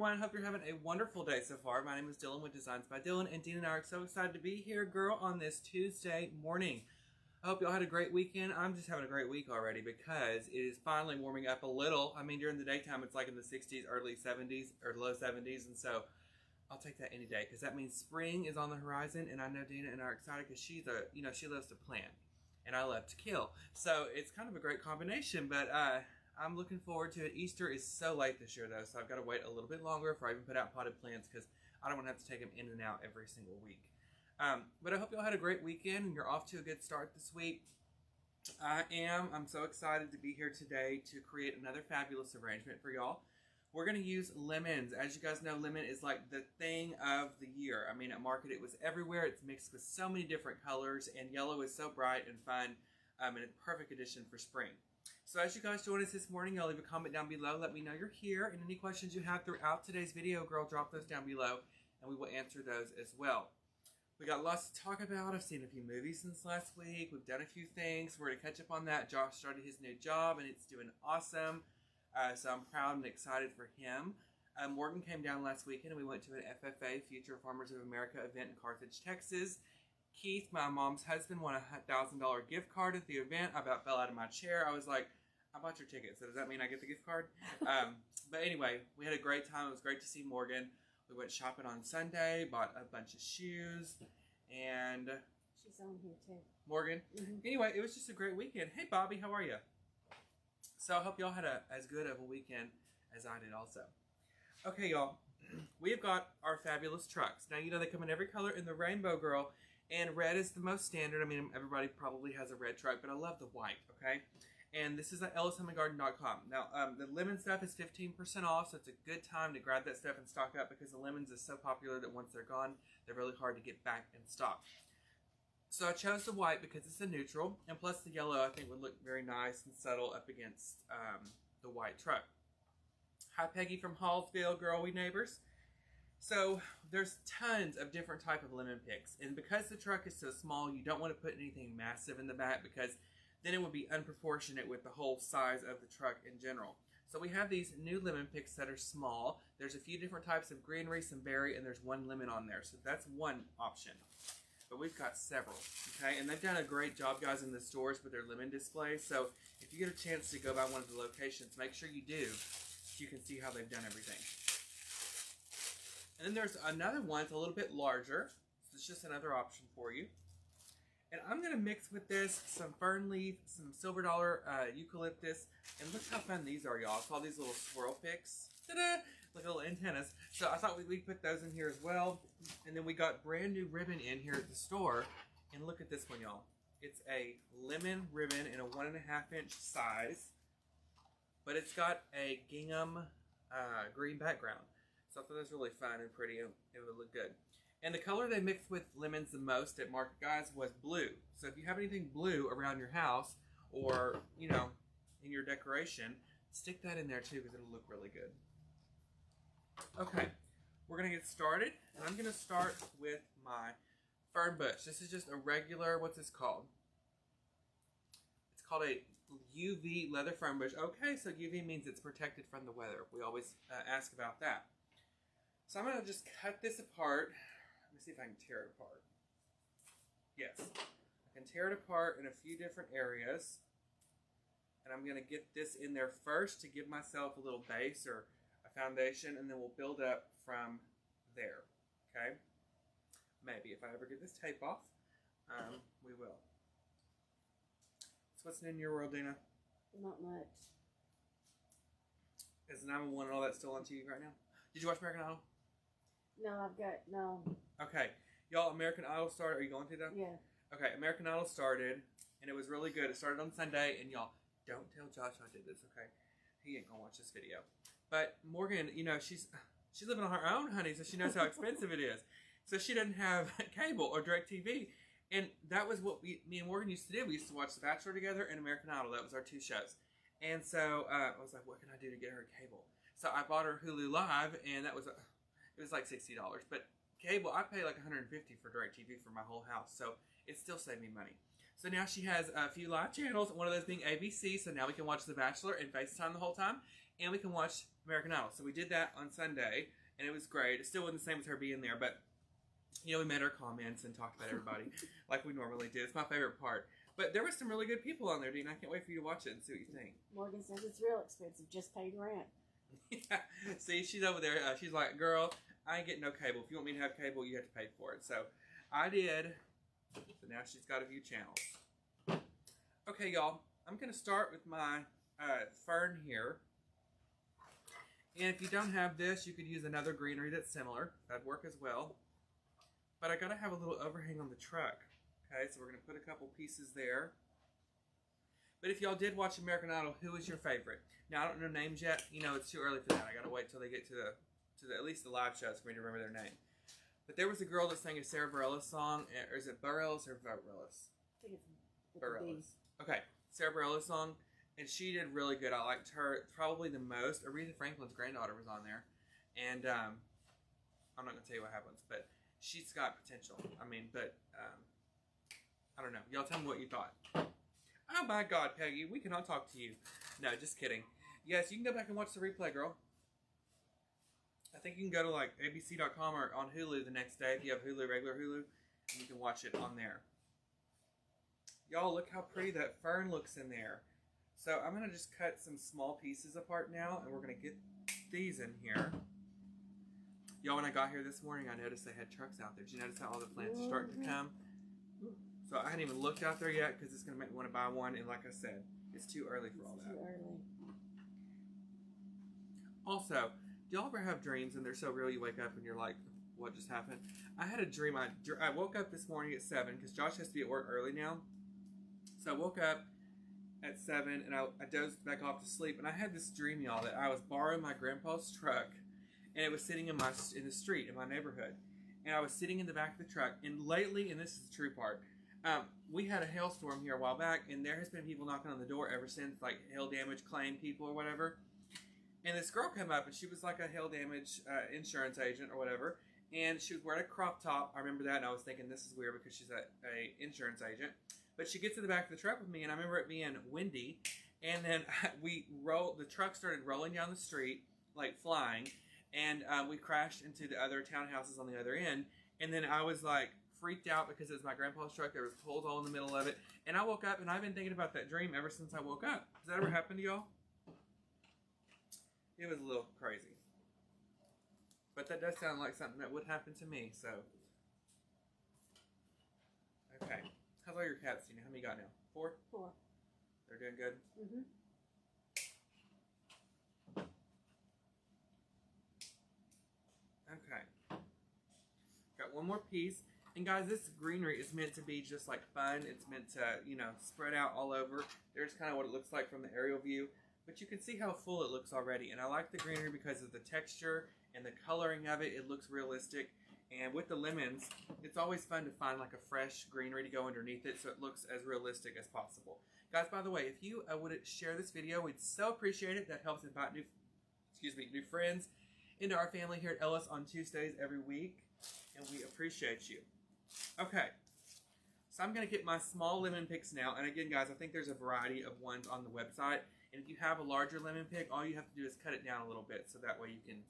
everyone. Hope you're having a wonderful day so far. My name is Dylan with Designs by Dylan, and Dean and I are so excited to be here, girl, on this Tuesday morning. I hope y'all had a great weekend. I'm just having a great week already because it is finally warming up a little. I mean, during the daytime, it's like in the 60s, early 70s, or low 70s, and so I'll take that any day because that means spring is on the horizon, and I know Dina and I are excited because she loves to plan, and I love to kill. So it's kind of a great combination, but I'm looking forward to it. Easter is so late this year, though, so I've got to wait a little bit longer before I even put out potted plants because I don't want to have to take them in and out every single week. But I hope y'all had a great weekend and you're off to a good start this week. I am. I'm so excited to be here today to create another fabulous arrangement for y'all. We're going to use lemons. As you guys know, lemon is like the thing of the year. I mean, at market it was everywhere. It's mixed with so many different colors, and yellow is so bright and fun, and a perfect addition for spring. So as you guys join us this morning, y'all leave a comment down below. Let me know you're here, and any questions you have throughout today's video, girl, drop those down below, and we will answer those as well. We got lots to talk about. I've seen a few movies since last week. We've done a few things. We're going to catch up on that. Josh started his new job, and it's doing awesome. So I'm proud and excited for him. Morgan came down last weekend, and we went to an FFA, Future Farmers of America event in Carthage, Texas. Keith, my mom's husband, won a $1,000 gift card at the event. I about fell out of my chair. I was like, I bought your ticket, so does that mean I get the gift card? But anyway, we had a great time. It was great to see Morgan. We went shopping on Sunday, bought a bunch of shoes, and she's on here too. Morgan. Anyway, it was just a great weekend. Hey, Bobby, how are you? So I hope y'all had as good of a weekend as I did also. Okay, y'all, we have got our fabulous trucks. Now, you know they come in every color in the rainbow, girl, and red is the most standard. I mean, everybody probably has a red truck, but I love the white, okay? And this is at ellishomeandgarden.com. Now, the lemon stuff is 15% off, so it's a good time to grab that stuff and stock up because the lemons is so popular that once they're gone, they're really hard to get back in stock. So I chose the white because it's a neutral, and plus the yellow I think would look very nice and subtle up against the white truck. Hi, Peggy from Hallsville, girl, we neighbors. So there's tons of different type of lemon picks, and because the truck is so small, you don't want to put anything massive in the back because then it would be unproportionate with the whole size of the truck in general. So we have these new lemon picks that are small. There's a few different types of greenery, some berry, and there's one lemon on there. So that's one option. But we've got several, okay? And they've done a great job, guys, in the stores with their lemon displays. So if you get a chance to go by one of the locations, make sure you do so you can see how they've done everything. And then there's another one. It's a little bit larger. So it's just another option for you. And I'm going to mix with this some fern leaf, some silver dollar eucalyptus, and look how fun these are, y'all. I call these little swirl picks. Ta-da! Like little antennas. So I thought we'd put those in here as well. And then we got brand new ribbon in here at the store. And look at this one, y'all. It's a lemon ribbon in a 1.5 inch size. But it's got a gingham green background. So I thought that was really fun and pretty. It would look good. And the color they mixed with lemons the most at market, guys, was blue. So if you have anything blue around your house or, you know, in your decoration, stick that in there too because it'll look really good. Okay, we're going to get started. And I'm going to start with my fern bush. This is just a regular, what's this called? It's called a UV leather fern bush. Okay, so UV means it's protected from the weather. We always ask about that. So I'm going to just cut this apart. Let me see if I can tear it apart. Yes, I can tear it apart in a few different areas. And I'm going to get this in there first to give myself a little base or a foundation, and then we'll build up from there. Okay? Maybe if I ever get this tape off, we will. So what's new in your world, Dina? Not much. Is 911 and all that still on TV right now? Did you watch American Idol? No, no. Okay. Y'all, American Idol started. Are you going to that? Yeah. Okay, American Idol started, and it was really good. It started on Sunday, and y'all, don't tell Josh I did this, okay? He ain't gonna watch this video. But Morgan, you know, she's living on her own, honey, so she knows how expensive it is. So she doesn't have cable or DirecTV. And that was what me and Morgan used to do. We used to watch The Bachelor together and American Idol. That was our two shows. And so I was like, what can I do to get her cable? So I bought her Hulu Live, and that was it was like $60. But cable, I pay like $150 for DirecTV for my whole house. So it still saved me money. So now she has a few live channels, one of those being ABC. So now we can watch The Bachelor and FaceTime the whole time. And we can watch American Idol. So we did that on Sunday, and it was great. It still wasn't the same as her being there, but you know, we made our comments and talked about everybody like we normally do. It's my favorite part. But there were some really good people on there, Dean. I can't wait for you to watch it and see what you think. Morgan says it's real expensive. Just paid rent. Yeah. See, she's over there. She's like, girl, I ain't getting no cable. If you want me to have cable, you have to pay for it. So I did. So now she's got a few channels. Okay, y'all. I'm going to start with my Fern here. And if you don't have this, you could use another greenery that's similar. That'd work as well. But I got to have a little overhang on the truck. Okay, so we're going to put a couple pieces there. But if y'all did watch American Idol, who is your favorite? Now, I don't know names yet. You know, it's too early for that. I got to wait till they get to the at least the live shows for me to remember their name. But there was a girl that sang a Sarah Bareilles song. Or is it Bareilles or Bareilles? I think it's Bareilles. Okay, Sarah Bareilles song. And she did really good. I liked her probably the most. Aretha Franklin's granddaughter was on there. And I'm not going to tell you what happens, but she's got potential. I mean, but I don't know. Y'all tell me what you thought. Oh my God, Peggy, we cannot talk to you. No, just kidding. Yes, you can go back and watch the replay, girl. I think you can go to like abc.com or on Hulu the next day if you have Hulu, regular Hulu, and you can watch it on there. Y'all, look how pretty that Fern looks in there. So I'm going to just cut some small pieces apart now, and we're going to get these in here. Y'all, when I got here this morning, I noticed they had trucks out there. Did you notice how all the plants are starting to come? So I hadn't even looked out there yet because it's going to make me want to buy one. And like I said, it's too early for all that. Too early. Also, do y'all ever have dreams and they're so real you wake up and you're like, what just happened? I had a dream. I woke up this morning at 7 because Josh has to be at work early now. So I woke up at 7 and I dozed back off to sleep. And I had this dream, y'all, that I was borrowing my grandpa's truck and it was sitting in the street in my neighborhood. And I was sitting in the back of the truck. And lately, and this is the true part, we had a hailstorm here a while back, and there has been people knocking on the door ever since, like hail damage claim people or whatever. And this girl came up, and she was like a hail damage insurance agent or whatever, and she was wearing a crop top. I remember that, and I was thinking this is weird because she's a insurance agent. But she gets to the back of the truck with me, and I remember it being windy, and then the truck started rolling down the street like flying, and we crashed into the other townhouses on the other end, and then I was like freaked out because it was my grandpa's truck. There was holes all in the middle of it. And I woke up, and I've been thinking about that dream ever since I woke up. Has that ever happened to y'all? It was a little crazy. But that does sound like something that would happen to me, so. Okay. How's all your cats, Tina? How many you got now? 4? 4. They're doing good? Mm-hmm. Okay. Got one more piece. And guys, this greenery is meant to be just like fun. It's meant to, you know, spread out all over. There's kind of what it looks like from the aerial view. But you can see how full it looks already. And I like the greenery because of the texture and the coloring of it. It looks realistic. And with the lemons, it's always fun to find like a fresh greenery to go underneath it so it looks as realistic as possible. Guys, by the way, if you would share this video, we'd so appreciate it. That helps invite new friends into our family here at Ellis on Tuesdays every week. And we appreciate you. Okay, so I'm going to get my small lemon picks now. And again, guys, I think there's a variety of ones on the website. And if you have a larger lemon pick, all you have to do is cut it down a little bit so that way you can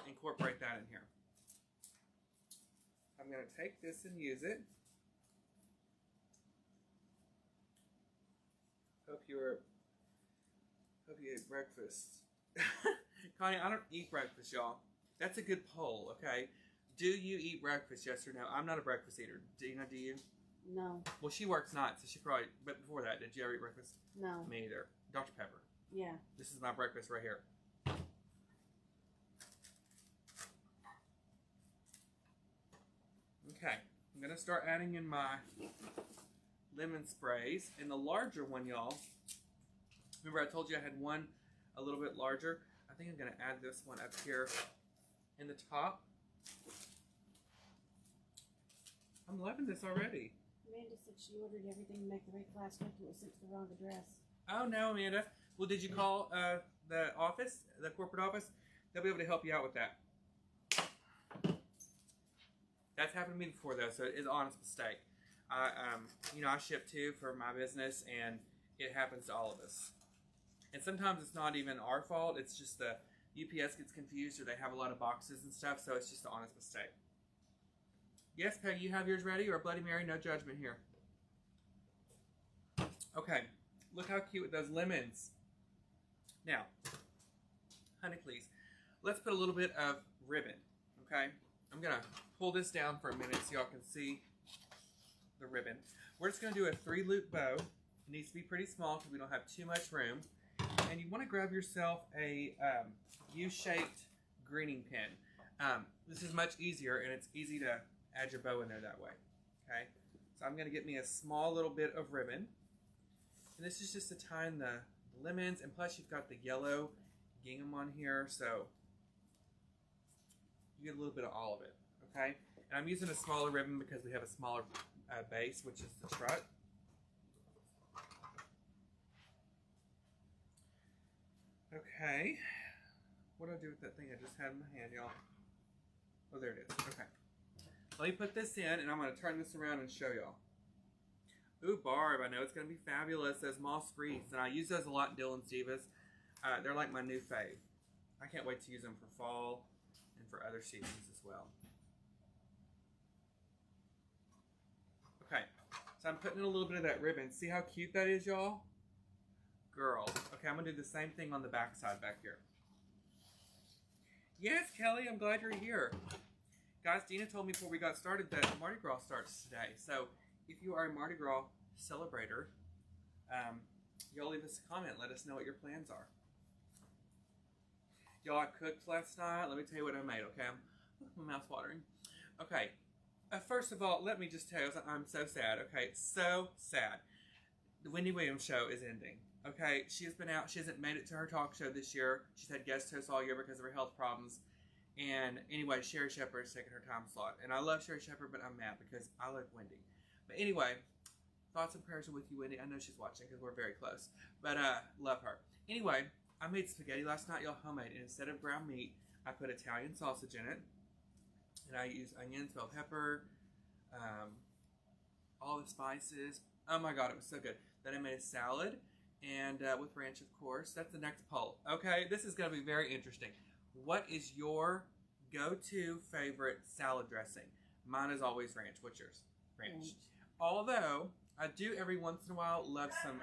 incorporate that in here. I'm going to take this and use it. Hope you ate breakfast. Connie, I don't eat breakfast, y'all. That's a good poll, okay? Do you eat breakfast, yes or no? I'm not a breakfast eater. Dina, do you? No. Well, she works nights, so she probably, but before that, did you ever eat breakfast? No. Me either. Dr. Pepper. Yeah. This is my breakfast right here. Okay, I'm going to start adding in my lemon sprays. And the larger one, y'all, remember I told you I had one a little bit larger? I think I'm going to add this one up here in the top. I'm loving this already. Amanda said she ordered everything to make the right class check and it was sent to the wrong address. Oh, no, Amanda. Well, did you call the office, the corporate office? They'll be able to help you out with that. That's happened to me before, though, so it is an honest mistake. I ship too for my business, and it happens to all of us. And sometimes it's not even our fault. It's just the UPS gets confused or they have a lot of boxes and stuff, so it's just an honest mistake. Yes, Peggy, you have yours ready, or a Bloody Mary? No judgment here. Okay, look how cute with those lemons. Now, honey, please, let's put a little bit of ribbon, okay? I'm going to pull this down for a minute so y'all can see the ribbon. We're just going to do a 3-loop bow. It needs to be pretty small because we don't have too much room. And you want to grab yourself a U-shaped greening pin. This is much easier, and it's easy to add your bow in there that way, okay? So I'm going to get me a small little bit of ribbon. And this is just to tie in the lemons, and plus you've got the yellow gingham on here, so you get a little bit of all of it, okay? And I'm using a smaller ribbon because we have a smaller base, which is the truck. Okay, what do I do with that thing I just had in my hand, y'all? Oh, there it is. Okay. Let me put this in, and I'm going to turn this around and show y'all. Ooh, Barb, I know it's going to be fabulous. Those moss wreaths, and I use those a lot in Dylan's Divas. They're like my new fave. I can't wait to use them for fall and for other seasons as well. Okay, so I'm putting in a little bit of that ribbon. See how cute that is, y'all? Girl. Okay, I'm going to do the same thing on the back side back here. Yes, Kelly, I'm glad you're here. Guys, Dina told me before we got started that Mardi Gras starts today. So if you are a Mardi Gras celebrator, y'all leave us a comment. Let us know what your plans are. Y'all, I cooked last night. Let me tell you what I made, okay? My mouth's watering. Okay. First of all, let me just tell you, I'm so sad, okay? So sad. The Wendy Williams show is ending, okay? She has been out. She hasn't made it to her talk show this year. She's had guest hosts all year because of her health problems. And anyway, Sherry Shepherd is taking her time slot. And I love Sherry Shepherd, but I'm mad because I love Wendy. But anyway, thoughts and prayers are with you, Wendy. I know she's watching because we're very close. But love her. Anyway, I made spaghetti last night, y'all, homemade. And instead of ground meat, I put Italian sausage in it. And I used onions, bell pepper, all the spices. Oh my God, it was so good. Then I made a salad and with ranch, of course. That's the next poll. Okay, this is going to be very interesting. What is your go-to favorite salad dressing? Mine is always ranch. What's yours? Ranch. Although, I do every once in a while love some,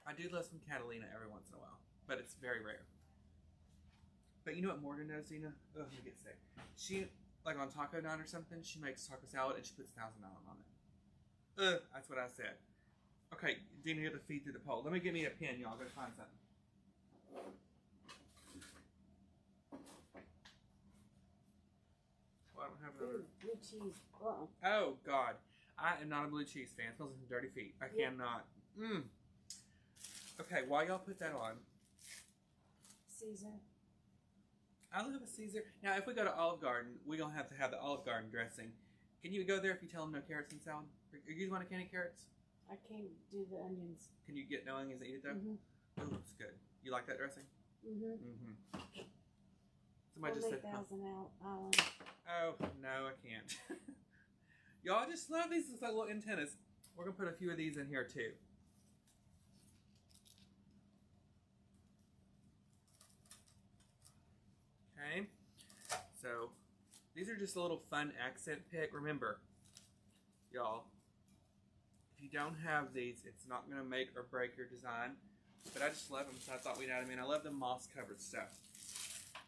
I do love some Catalina every once in a while, but it's very rare. But you know what Morgan does, Zena? Oh, I'm gonna get sick. She, like on taco night or something, she makes taco salad and she puts $1,000 on it. That's what I said. Okay, Dina, you have to feed through the pole. Let me get me a pen, y'all. Go find something. Well, I don't have another. Blue cheese. Uh-oh. Oh, God. I am not a blue cheese fan. It smells like dirty feet. I cannot. Okay, while y'all put that on. Caesar. I love a Caesar. Now, if we go to Olive Garden, we're going to have the Olive Garden dressing. Can you go there if you tell them no carrots in salad? Are you want any carrots? I can't do the onions. Can you get no onions and eat it though? Mm-hmm. Oh, it's good. You like that dressing? Mm-hmm. Mm-hmm. Somebody just said, Island. oh, no, I can't. Y'all just love these little antennas. We're going to put a few of these in here too. Okay. So, these are just a little fun accent pick. Remember, y'all, if you don't have these, it's not going to make or break your design. But I just love them, so I thought we'd add them in. I love the moss-covered stuff.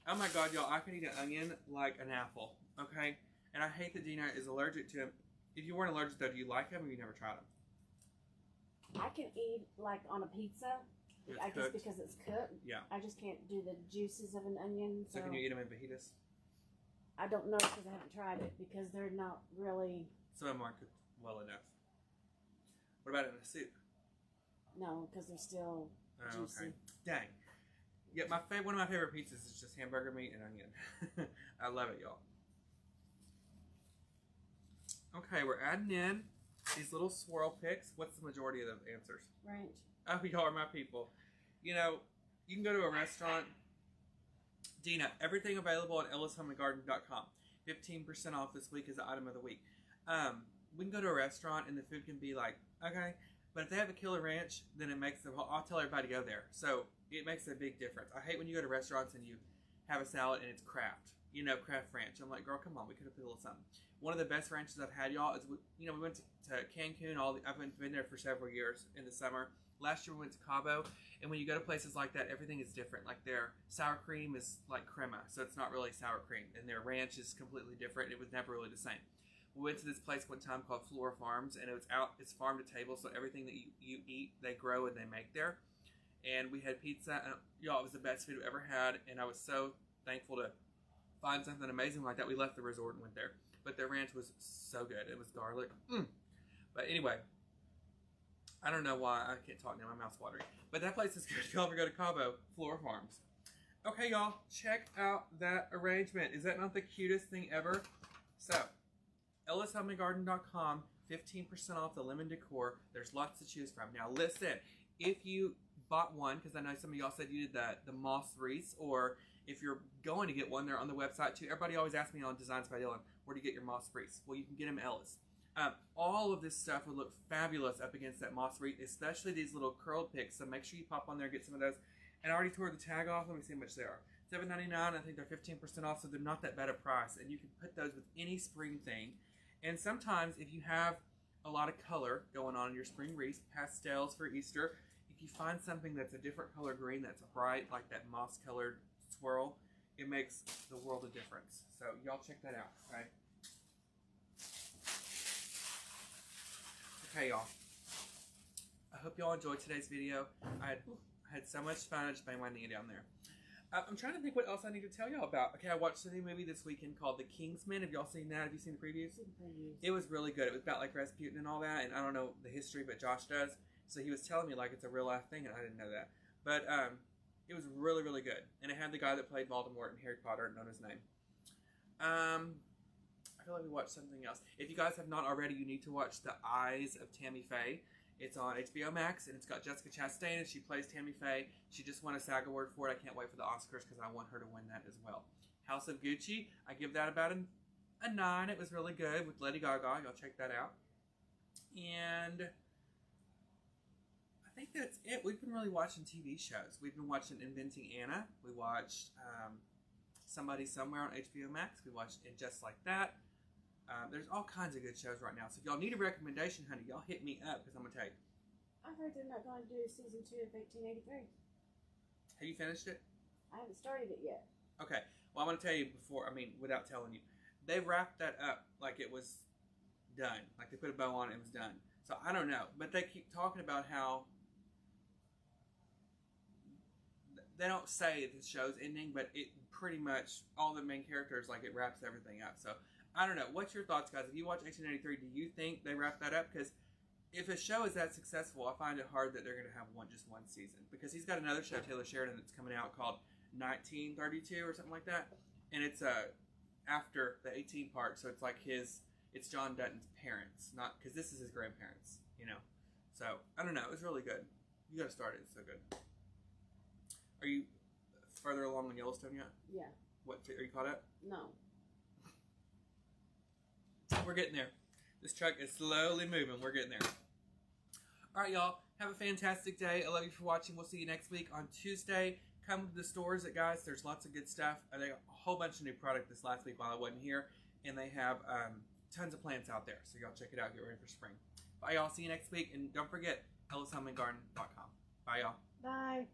Oh my God, y'all, I can eat an onion like an apple, okay? And I hate that Dina is allergic to them. If you weren't allergic, though, do you like them or you never tried them? I can eat like on a pizza. I guess because it's cooked. Yeah. I just can't do the juices of an onion. So can you eat them in fajitas? I don't know because I haven't tried it because they're not really. Some of them aren't cooked well enough. What about it in a soup? No, because they're still juicy. Okay. Dang. Yeah, one of my favorite pizzas is just hamburger meat and onion. I love it, y'all. Okay, we're adding in these little swirl picks. What's the majority of the answers? Ranch. Oh, y'all are my people. You know, you can go to a restaurant. Dina, everything available at ellishomeandgarden.com. 15% off this week is the item of the week. We can go to a restaurant and the food can be like, okay, But if they have a killer ranch, then it makes I'll tell everybody to go there. So it makes a big difference. I hate when you go to restaurants and you have a salad and it's Kraft. You know, Kraft ranch. I'm like, girl, come on, we could have put a little something. One of the best ranches I've had, y'all, is, we went to Cancun. I've been there for several years in the summer. Last year we went to Cabo, and when you go to places like that, everything is different. Like their sour cream is like crema, so it's not really sour cream, and their ranch is completely different. It was never really the same. We went to this place one time called Flora Farms, and it's farm to table, so everything that you eat, they grow and they make there. And we had pizza, and y'all, it was the best food I've ever had, and I was so thankful to find something amazing like that. We left the resort and went there, but their ranch was so good. It was garlic. But anyway, I don't know why I can't talk now. My mouth's watering. But that place is good. If y'all ever go to Cabo, Flora Farms. Okay, y'all, check out that arrangement. Is that not the cutest thing ever? So, ellishomeandgarden.com, 15% off the lemon decor. There's lots to choose from. Now, listen, if you bought one, because I know some of y'all said you did the moss wreaths, or if you're going to get one, they're on the website too. Everybody always asks me on Designs by Dylan, where do you get your moss wreaths? Well, you can get them at Ellis. All of this stuff would look fabulous up against that moss wreath, especially these little curled picks. So make sure you pop on there and get some of those. And I already tore the tag off. Let me see how much they are. $7.99. I think they're 15% off, so they're not that bad a price. And you can put those with any spring thing. And sometimes if you have a lot of color going on in your spring wreath, pastels for Easter, if you find something that's a different color green that's bright, like that moss colored swirl, it makes the world of difference. So y'all check that out, okay? Okay, y'all. I hope y'all enjoyed today's video. I had so much fun. I just banged my knee down there. I'm trying to think what else I need to tell y'all about. Okay, I watched a new movie this weekend called The Kingsman. Have y'all seen that? Have you seen the previews? It was really good. It was about like Rasputin and all that. And I don't know the history, but Josh does. So he was telling me like it's a real life thing, and I didn't know that. But it was really, really good. And it had the guy that played Voldemort in Harry Potter. I don't know his name. I feel like we watched something else. If you guys have not already, you need to watch The Eyes of Tammy Faye. It's on HBO Max, and it's got Jessica Chastain, and she plays Tammy Faye. She just won a SAG award for it. I can't wait for the Oscars because I want her to win that as well. House of Gucci, I give that about a 9. It was really good with Lady Gaga. Y'all check that out. And I think that's it. We've been really watching TV shows. We've been watching Inventing Anna. We watched Somebody Somewhere on HBO Max. We watched And Just Like That. There's all kinds of good shows right now. So if y'all need a recommendation, honey, y'all hit me up because I'm going to tell you. I heard they're not going to do season 2 of 1883. Have you finished it? I haven't started it yet. Okay. Well, I'm going to tell you without telling you. They wrapped that up like it was done. Like they put a bow on it and it was done. So I don't know. But they keep talking about how they don't say the show's ending, but it pretty much, all the main characters, like it wraps everything up. So I don't know. What's your thoughts, guys? If you watch 1883, do you think they wrap that up? Because if a show is that successful, I find it hard that they're going to have just one season. Because he's got another show, Taylor Sheridan, that's coming out called 1932 or something like that. And it's after the 18 part, so it's like it's John Dutton's parents, not because this is his grandparents, you know. So I don't know. It was really good. You got to start it. It's so good. Are you further along in Yellowstone yet? Yeah. What? Are you caught up? No. We're getting there. This truck is slowly moving. We're getting there. All right, y'all. Have a fantastic day. I love you for watching. We'll see you next week on Tuesday. Come to the stores, guys. There's lots of good stuff. They got a whole bunch of new product this last week while I wasn't here. And they have tons of plants out there. So y'all check it out. Get ready for spring. Bye, y'all. See you next week. And don't forget, ellishomeandgarden.com. Bye, y'all. Bye.